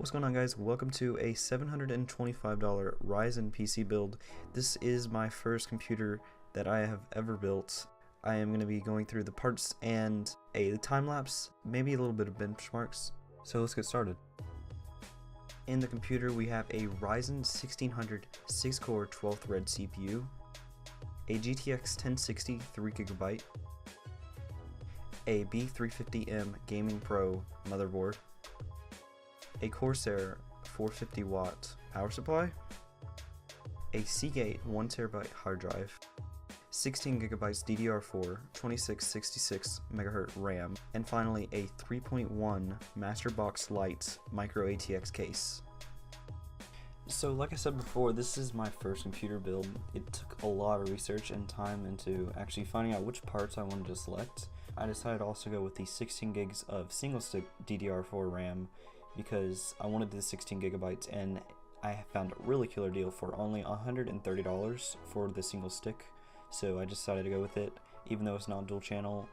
What's going on, guys? Welcome to a $725 Ryzen PC build. This is my first computer that I have ever built. I am going to be going through the parts and a time lapse, maybe a little bit of benchmarks. So let's get started. In the computer we have a Ryzen 1600 6-core 12-thread CPU, a GTX1060 3GB, a B350M Gaming Pro motherboard, a Corsair 450 watt power supply, a Seagate 1TB hard drive, 16GB DDR4 2666 MHz RAM, and finally a 3.1 Masterbox Lite micro ATX case. So like I said before, this is my first computer build. It took a lot of research and time into actually finding out which parts I wanted to select. I decided to also go with the 16 gigs of single stick DDR4 RAM because I wanted the 16 gigabytes, and I found a really killer deal for only $130 for the single stick. So I decided to go with it, even though it's not dual channel,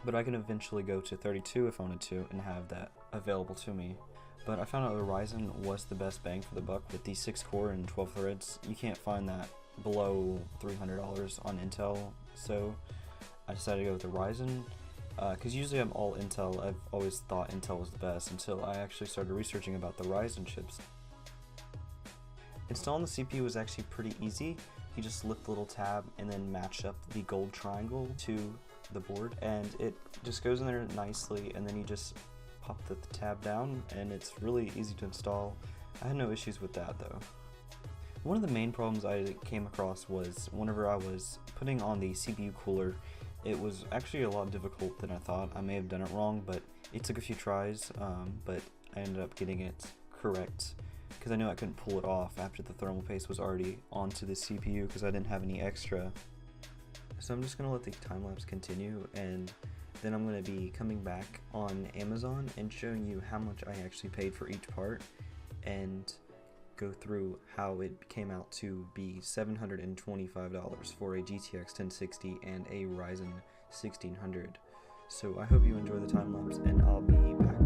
but I can eventually go to 32 if I wanted to and have that available to me. But I found out the Ryzen was the best bang for the buck with the 6-core and 12 threads. You can't find that below $300 on Intel, so I decided to go with the Ryzen. Because usually I'm all Intel. I've always thought Intel was the best until I actually started researching about the Ryzen chips. Installing the CPU was actually pretty easy. You just lift the little tab and then match up the gold triangle to the board, and it just goes in there nicely, and then you just pop the tab down and it's really easy to install. I had no issues with that though. One of the main problems I came across was whenever I was putting on the CPU cooler, it was actually a lot difficult than I thought. I may have done it wrong, but it took a few tries, but I ended up getting it correct because I knew I couldn't pull it off after the thermal paste was already onto the CPU because I didn't have any extra. So I'm just going to let the time lapse continue, and then I'm going to be coming back on Amazon and showing you how much I actually paid for each part and go through how it came out to be $725 for a GTX 1060 and a Ryzen 1600. So I hope you enjoy the time lapse, and I'll be back.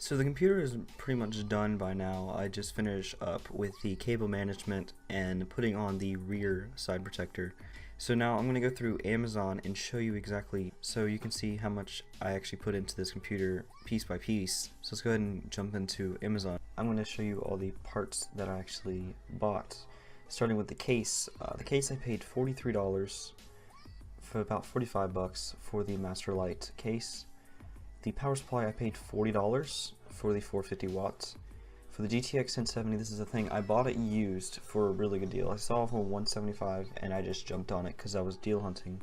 So the computer is pretty much done by now. I just finished up with the cable management and putting on the rear side protector. So now I'm going to go through Amazon and show you exactly, so you can see how much I actually put into this computer piece by piece. So let's go ahead and jump into Amazon. I'm going to show you all the parts that I actually bought. Starting with the case. The case I paid $43 for about 45 bucks for the Master Lite case. The power supply I paid $40 for the 450 watts. For the GTX 1070, this is the thing, I bought it used for a really good deal. I saw it for $175 and I just jumped on it because I was deal hunting.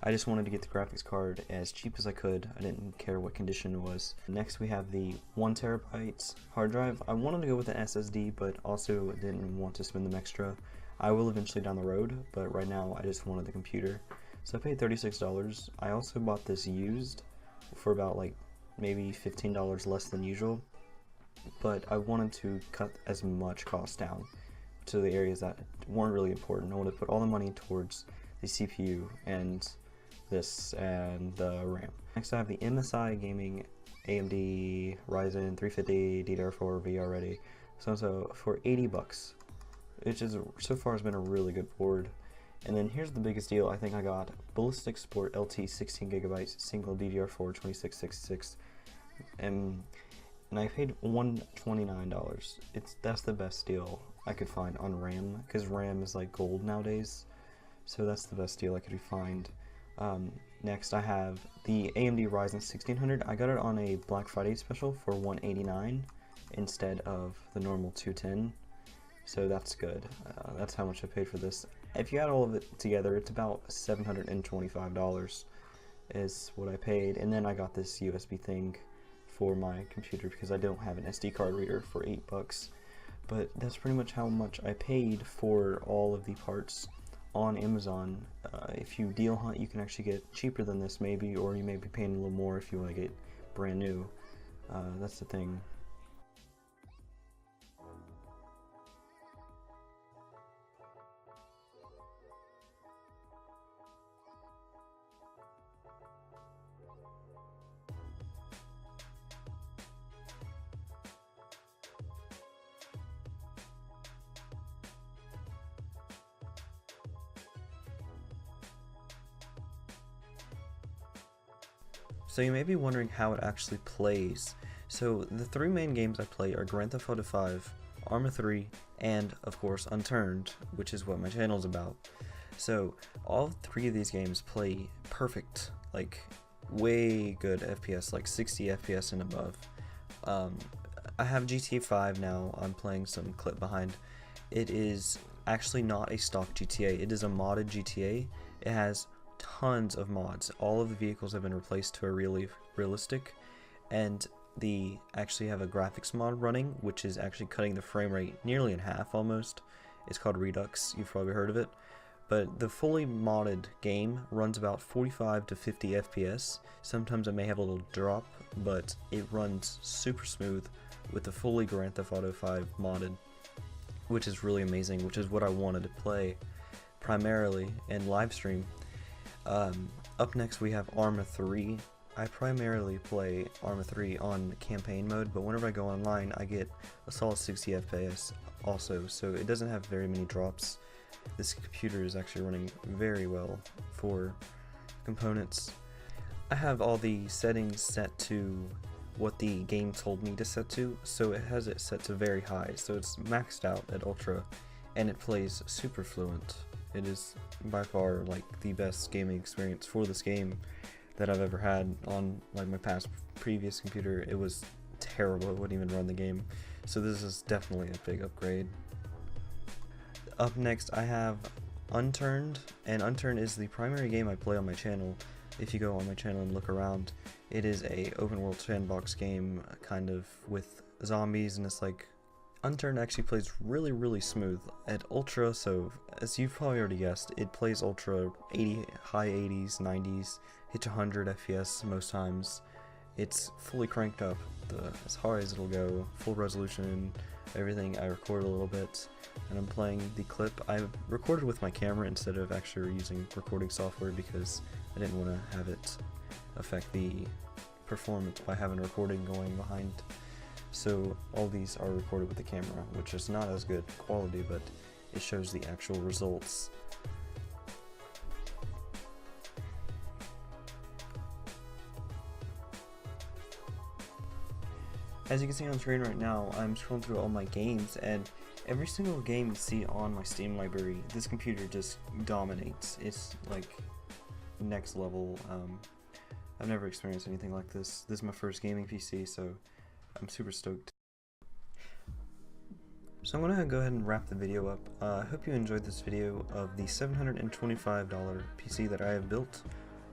I just wanted to get the graphics card as cheap as I could. I didn't care what condition it was. Next we have the 1TB hard drive. I wanted to go with an SSD, but also didn't want to spend them extra. I will eventually down the road, but right now I just wanted the computer. So I paid $36. I also bought this used for about like maybe $15 less than usual, but I wanted to cut as much cost down to the areas that weren't really important. I wanted to put all the money towards the CPU and this and the RAM. Next I have the MSI Gaming AMD Ryzen 350 DDR4 VR ready. So for 80 bucks, which is so far has been a really good board. And then here's the biggest deal I think I got: Ballistic Sport LT 16GB single DDR4 2666, and I paid $129. That's the best deal I could find on RAM, because RAM is like gold nowadays. So that's the best deal I could find. Next I have the AMD Ryzen 1600. I got it on a Black Friday special for $189 instead of the normal $210. So that's good. That's how much I paid for this. If you add all of it together, it's about $725 is what I paid. And then I got this USB thing for my computer because I don't have an SD card reader for $8. But that's pretty much how much I paid for all of the parts on Amazon. If you deal hunt, you can actually get cheaper than this maybe, or you may be paying a little more if you want to get brand new. That's the thing. So you may be wondering how it actually plays. So the three main games I play are Grand Theft Auto 5, Arma 3, and of course Unturned, which is what my channel is about. So all three of these games play perfect, like way good FPS, like 60 FPS and above. I have GTA 5 now. I'm playing some clip behind. It is actually not a stock GTA. It is a modded GTA. It has tons of mods. All of the vehicles have been replaced to a really realistic, and they actually have a graphics mod running, which is actually cutting the frame rate nearly in half almost. It's called Redux. You've probably heard of it. But the fully modded game runs about 45 to 50 FPS. Sometimes it may have a little drop, but it runs super smooth with the fully Grand Theft Auto 5 modded, which is really amazing, which is what I wanted to play primarily and live stream. Up next we have Arma 3. I primarily play Arma 3 on campaign mode, but whenever I go online I get a solid 60 FPS also, so it doesn't have very many drops. This computer is actually running very well for components. I have all the settings set to what the game told me to set to, so it has it set to very high, so it's maxed out at ultra, and it plays super fluent. It is by far like the best gaming experience for this game that I've ever had on like my previous computer. It was terrible, it wouldn't even run the game, so this is definitely a big upgrade. Up next I have Unturned, and Unturned is the primary game I play on my channel. If you go on my channel and look around, it is a open world sandbox game kind of with zombies, and it's like Unturned actually plays really smooth at ultra, so as you've probably already guessed, it plays ultra 80, high 80s, 90s, hits 100 FPS most times. It's fully cranked up as high as it'll go, full resolution, everything. I record a little bit, and I'm playing the clip. I recorded with my camera instead of actually using recording software because I didn't want to have it affect the performance by having a recording going behind. So all these are recorded with the camera, which is not as good quality, but it shows the actual results. As you can see on screen right now, I'm scrolling through all my games, and every single game you see on my Steam library, this computer just dominates. It's like next level. I've never experienced anything like this. This is my first gaming PC, so I'm super stoked. So I'm going to go ahead and wrap the video up. I hope you enjoyed this video of the $725 PC that I have built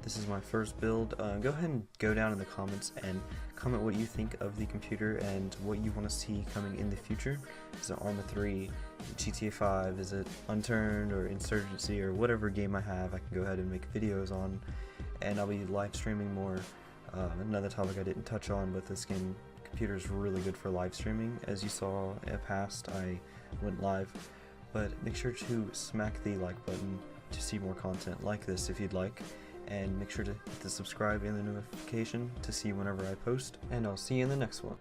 This is my first build. Go ahead and go down in the comments and comment what you think of the computer and what you want to see coming in the future. Is it Arma 3, GTA 5, is it Unturned or Insurgency, or whatever game I have I can go ahead and make videos on, and I'll be live streaming more. Another topic I didn't touch on, but this computer is really good for live streaming. As you saw in the past, I went live, but make sure to smack the like button to see more content like this if you'd like. And make sure to hit the subscribe and the notification to see whenever I post, and I'll see you in the next one.